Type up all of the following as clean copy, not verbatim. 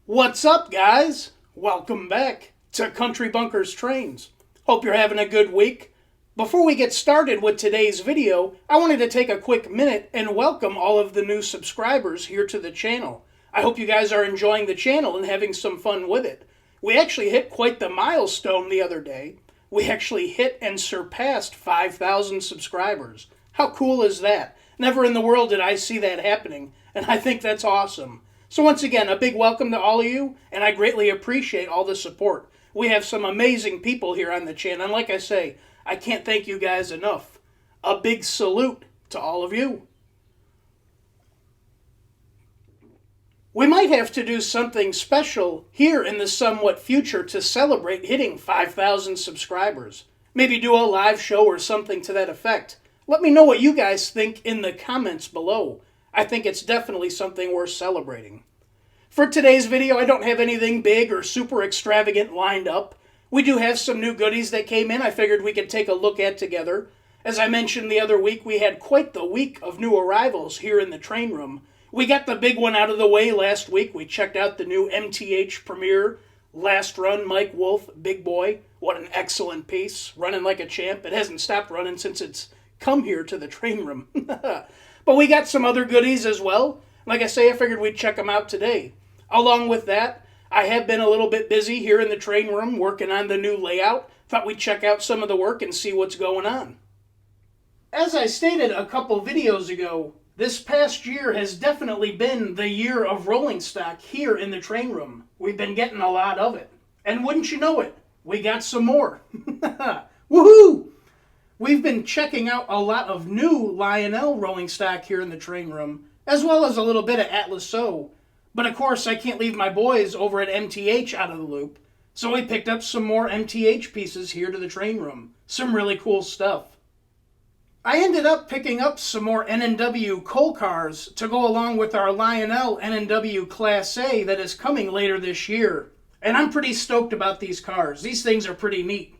What's up, guys? Welcome back to Country Bunkers Trains. Hope you're having a good week. Before we get started with today's video, I wanted to take a quick minute and welcome all of the new subscribers here to the channel. I hope you guys are enjoying the channel and having some fun with it. We actually hit quite the milestone the other day. We actually hit and surpassed 5,000 subscribers. How cool is that? Never in the world did I see that happening, and I think that's awesome. So once again, a big welcome to all of you, and I greatly appreciate all the support. We have some amazing people here on the channel, and like I say, I can't thank you guys enough. A big salute to all of you. We might have to do something special here in the somewhat future to celebrate hitting 5,000 subscribers. Maybe do a live show or something to that effect. Let me know what you guys think in the comments below. I think it's definitely something worth celebrating. For today's video, I don't have anything big or super extravagant lined up. We do have some new goodies that came in I figured we could take a look at together. As I mentioned the other week, we had quite the week of new arrivals here in the train room. We got the big one out of the way last week. We checked out the new MTH Premier Last Run Mike Wolf Big Boy. What an excellent piece. Running like a champ. It hasn't stopped running since it's come here to the train room. But we got some other goodies as well. Like I say, I figured we'd check them out today. Along with that, I have been a little bit busy here in the train room working on the new layout. Thought we'd check out some of the work and see what's going on. As I stated a couple videos ago, this past year has definitely been the year of rolling stock here in the train room. We've been getting a lot of it. And wouldn't you know it, we got some more. Woohoo! We've been checking out a lot of new Lionel rolling stock here in the train room, as well as a little bit of Atlas O. But of course, I can't leave my boys over at MTH out of the loop, so we picked up some more MTH pieces here to the train room. Some really cool stuff. I ended up picking up some more N&W coal cars to go along with our Lionel N&W Class A that is coming later this year. And I'm pretty stoked about these cars. These things are pretty neat.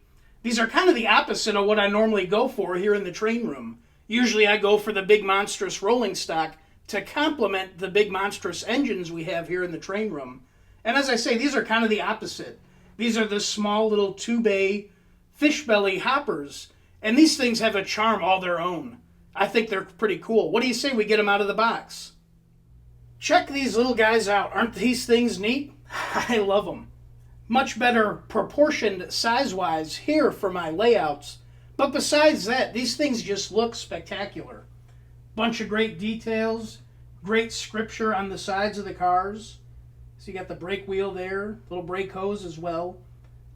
These are kind of the opposite of what I normally go for here in the train room. Usually I go for the big monstrous rolling stock to complement the big monstrous engines we have here in the train room. And as I say, these are kind of the opposite. These are the small little 2-bay fish belly hoppers. And these things have a charm all their own. I think they're pretty cool. What do you say we get them out of the box? Check these little guys out. Aren't these things neat? I love them. Much better proportioned size-wise here for my layouts. But besides that, these things just look spectacular. Bunch of great details, great scripture on the sides of the cars. So you got the brake wheel there, little brake hose as well.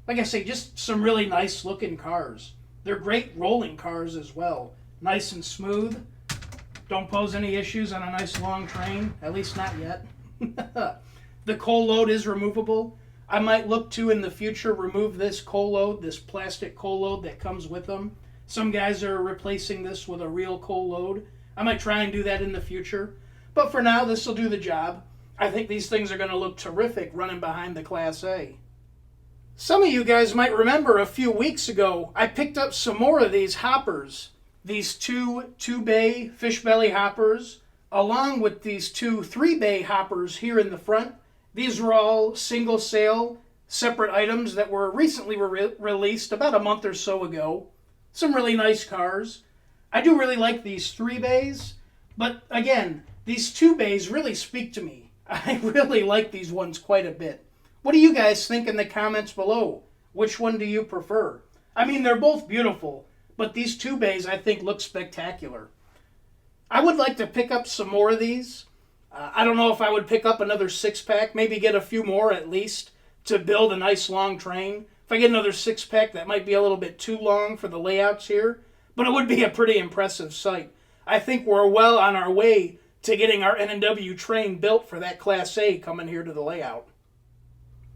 Like I say, just some really nice looking cars. They're great rolling cars as well. Nice and smooth. Don't pose any issues on a nice long train, at least not yet. The coal load is removable. I might look to, in the future, remove this coal load, this plastic coal load that comes with them. Some guys are replacing this with a real coal load. I might try and do that in the future. But for now, this will do the job. I think these things are going to look terrific running behind the Class A. Some of you guys might remember a few weeks ago, I picked up some more of these hoppers. These two bay fish belly hoppers, along with these two 3-bay hoppers here in the front. These were all single sale, separate items that were recently released about a month or so ago. Some really nice cars. I do really like these 3-bays, but again, these 2-bays really speak to me. I really like these ones quite a bit. What do you guys think in the comments below? Which one do you prefer? I mean, they're both beautiful, but these 2-bays I think look spectacular. I would like to pick up some more of these. I don't know if I would pick up another 6-pack, maybe get a few more at least to build a nice long train. If I get another 6-pack, that might be a little bit too long for the layouts here, but it would be a pretty impressive sight. I think we're well on our way to getting our N&W train built for that Class A coming here to the layout.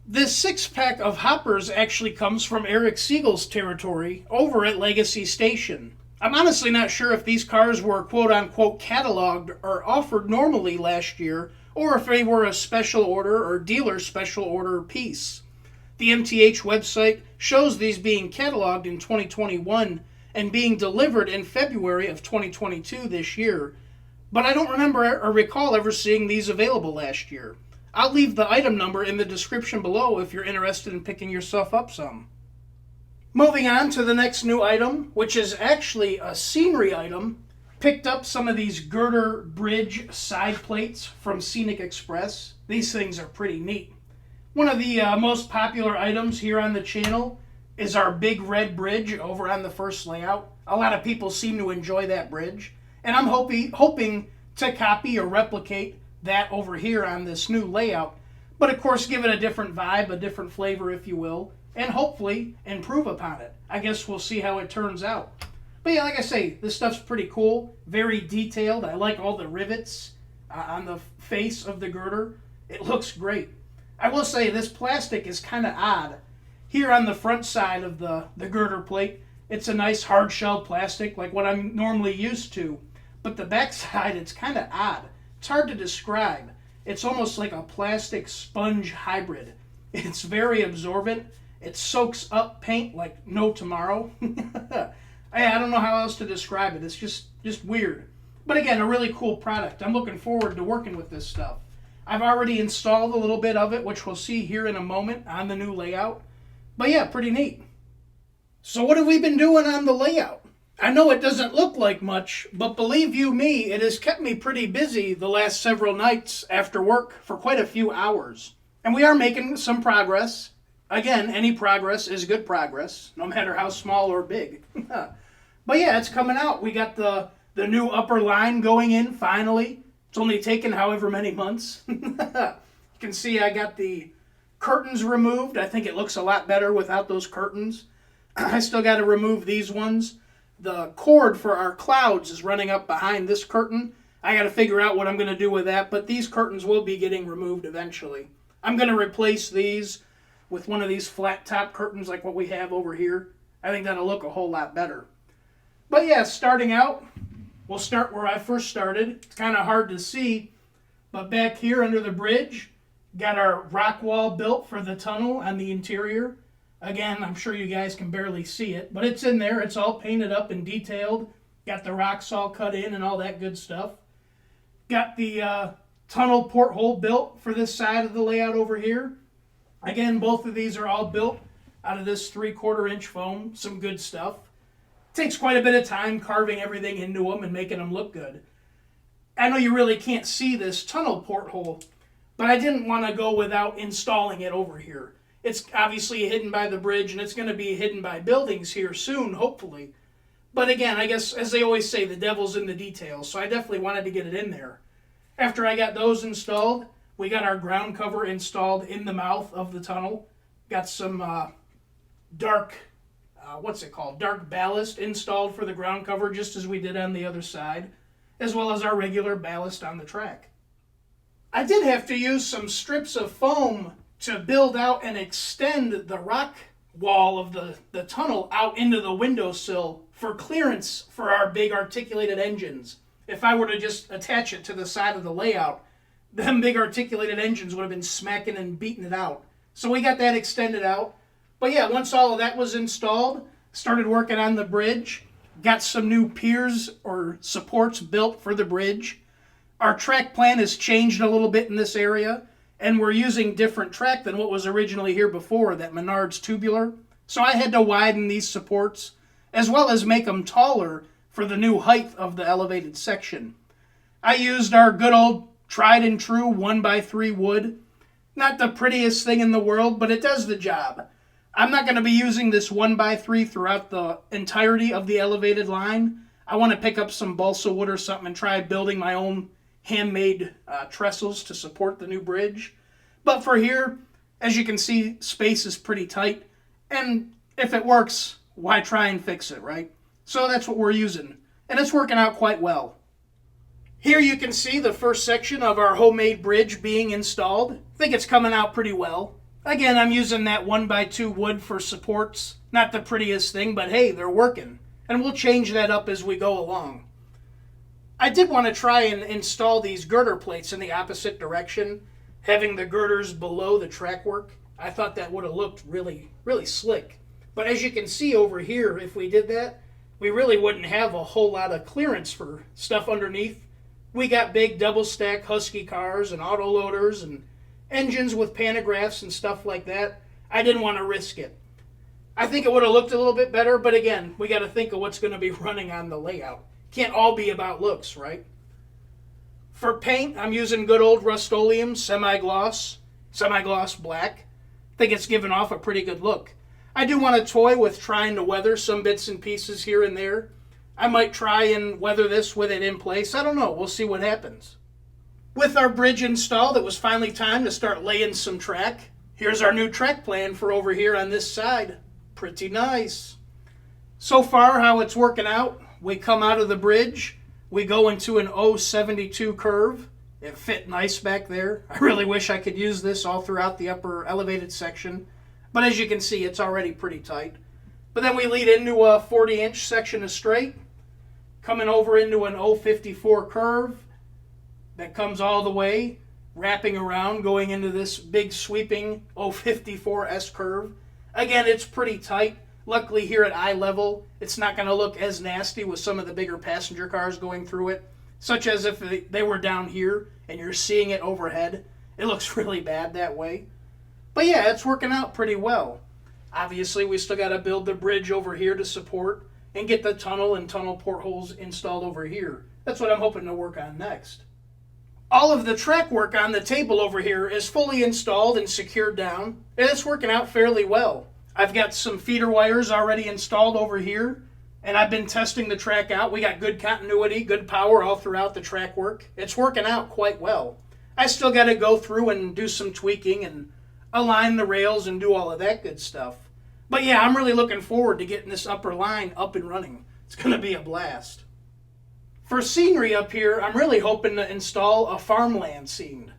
This 6-pack of hoppers actually comes from Eric Siegel's territory over at Legacy Station. I'm honestly not sure if these cars were quote-unquote cataloged or offered normally last year, or if they were a special order or dealer special order piece. The MTH website shows these being cataloged in 2021 and being delivered in February of 2022 this year, but I don't remember or recall ever seeing these available last year. I'll leave the item number in the description below if you're interested in picking yourself up some. Moving on to the next new item, which is actually a scenery item. Picked up some of these girder bridge side plates from Scenic Express. These things are pretty neat. One of the most popular items here on the channel is our big red bridge over on the first layout. A lot of people seem to enjoy that bridge, and I'm hoping to copy or replicate that over here on this new layout, but of course give it a different vibe, a different flavor if you will, and hopefully improve upon it. I guess we'll see how it turns out. But yeah, like I say, this stuff's pretty cool, very detailed. I like all the rivets on the face of the girder. It looks great. I will say this plastic is kind of odd. Here on the front side of the girder plate, it's a nice hard shell plastic like what I'm normally used to. But the back side, it's kind of odd. It's hard to describe. It's almost like a plastic sponge hybrid. It's very absorbent. It soaks up paint like no tomorrow. I don't know how else to describe it. It's just weird. But again, a really cool product. I'm looking forward to working with this stuff. I've already installed a little bit of it, which we'll see here in a moment on the new layout. But yeah, pretty neat. So what have we been doing on the layout? I know it doesn't look like much, but believe you me, it has kept me pretty busy the last several nights after work for quite a few hours. And we are making some progress. Again, any progress is good progress, no matter how small or big. But yeah, it's coming out. We got the new upper line going in, finally. It's only taken however many months. You can see I got the curtains removed. I think it looks a lot better without those curtains. I still got to remove these ones. The cord for our clouds is running up behind this curtain. I got to figure out what I'm going to do with that, but these curtains will be getting removed eventually. I'm going to replace these with one of these flat top curtains like what we have over here. I think that'll look a whole lot better. But yeah, starting out, we'll start where I first started. It's kind of hard to see, but back here under the bridge, got our rock wall built for the tunnel on the interior. Again, I'm sure you guys can barely see it, but it's in there. It's all painted up and detailed. Got the rocks all cut in and all that good stuff. Got the tunnel porthole built for this side of the layout over here. Again, both of these are all built out of this 3/4 inch foam. Some good stuff. Takes quite a bit of time carving everything into them and making them look good. I know you really can't see this tunnel porthole, but I didn't want to go without installing it over here. It's obviously hidden by the bridge, and it's going to be hidden by buildings here soon, hopefully. But again, I guess, as they always say, the devil's in the details, so I definitely wanted to get it in there. After I got those installed, we got our ground cover installed in the mouth of the tunnel. Got some dark ballast installed for the ground cover, just as we did on the other side, as well as our regular ballast on the track. I did have to use some strips of foam to build out and extend the rock wall of the tunnel out into the windowsill for clearance for our big articulated engines. If I were to just attach it to the side of the layout, them big articulated engines would have been smacking and beating it out. So we got that extended out. But yeah, once all of that was installed, started working on the bridge, got some new piers or supports built for the bridge. Our track plan has changed a little bit in this area, and we're using different track than what was originally here before, that Menards tubular. So I had to widen these supports, as well as make them taller for the new height of the elevated section. I used our good old tried and true 1x3 wood. Not the prettiest thing in the world, but it does the job. I'm not going to be using this 1x3 throughout the entirety of the elevated line. I want to pick up some balsa wood or something and try building my own handmade trestles to support the new bridge. But for here, as you can see, space is pretty tight. And if it works, why try and fix it, right? So that's what we're using. And it's working out quite well. Here you can see the first section of our homemade bridge being installed. I think it's coming out pretty well. Again, I'm using that 1x2 wood for supports. Not the prettiest thing, but hey, they're working. And we'll change that up as we go along. I did want to try and install these girder plates in the opposite direction, having the girders below the track work. I thought that would have looked really, really slick. But as you can see over here, if we did that, we really wouldn't have a whole lot of clearance for stuff underneath. We got big double stack Husky cars and autoloaders and engines with pantographs and stuff like that, I didn't want to risk it. I think it would have looked a little bit better, but again, we got to think of what's going to be running on the layout. Can't all be about looks, right? For paint, I'm using good old Rust-Oleum semi-gloss black. I think it's given off a pretty good look. I do want to toy with trying to weather some bits and pieces here and there. I might try and weather this with it in place. I don't know. We'll see what happens. With our bridge installed, it was finally time to start laying some track. Here's our new track plan for over here on this side. Pretty nice. So far, how it's working out, we come out of the bridge, we go into an 072 curve. It fit nice back there. I really wish I could use this all throughout the upper elevated section, but as you can see, it's already pretty tight. But then we lead into a 40-inch section of straight, coming over into an 054 curve that comes all the way, wrapping around, going into this big sweeping 054 S curve. Again, it's pretty tight. Luckily here at eye level, it's not going to look as nasty with some of the bigger passenger cars going through it, such as if they were down here and you're seeing it overhead. It looks really bad that way. But yeah, it's working out pretty well. Obviously, we still got to build the bridge over here to support and get the tunnel and tunnel portholes installed over here. That's what I'm hoping to work on next. All of the track work on the table over here is fully installed and secured down, and it's working out fairly well. I've got some feeder wires already installed over here, and I've been testing the track out. We got good continuity, good power all throughout the track work. It's working out quite well. I still got to go through and do some tweaking and align the rails and do all of that good stuff. But yeah, I'm really looking forward to getting this upper line up and running. It's going to be a blast. For scenery up here, I'm really hoping to install a farmland scene.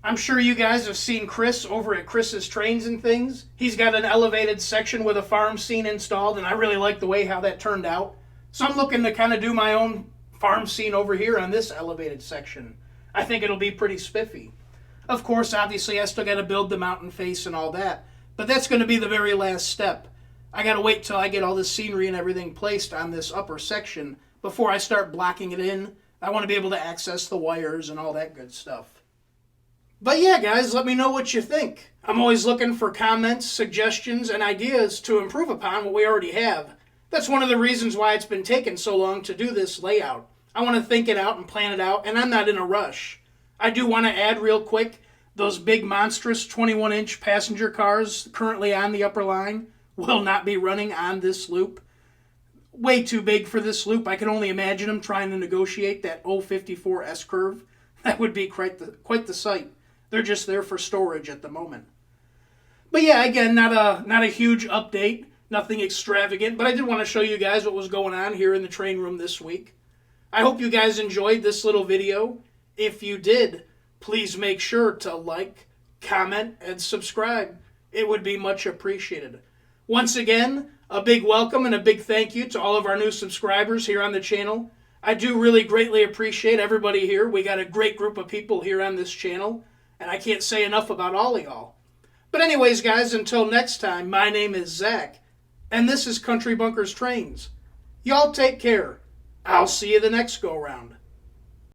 I'm sure you guys have seen Chris over at Chris's Trains and Things. He's got an elevated section with a farm scene installed, and I really like the way how that turned out. So I'm looking to kind of do my own farm scene over here on this elevated section. I think it'll be pretty spiffy. Of course, obviously, I still got to build the mountain face and all that, but that's going to be the very last step. I got to wait till I get all this scenery and everything placed on this upper section before I start blocking it in. I want to be able to access the wires and all that good stuff. But yeah, guys, let me know what you think. I'm always looking for comments, suggestions, and ideas to improve upon what we already have. That's one of the reasons why it's been taking so long to do this layout. I want to think it out and plan it out, and I'm not in a rush. I do want to add real quick, those big monstrous 21-inch passenger cars currently on the upper line will not be running on this loop. Way too big for this loop. I can only imagine them trying to negotiate that 054 S curve. That would be quite the sight. They're just there for storage at the moment. But yeah, again, not a huge update, nothing extravagant, but I did want to show you guys what was going on here in the train room this week. I hope you guys enjoyed this little video. If you did, please make sure to like, comment, and subscribe. It would be much appreciated. Once again, a big welcome and a big thank you to all of our new subscribers here on the channel. I do really greatly appreciate everybody here. We got a great group of people here on this channel, and I can't say enough about all of y'all. But anyways, guys, until next time, my name is Zach, and this is Country Bunkers Trains. Y'all take care. I'll see you the next go-round.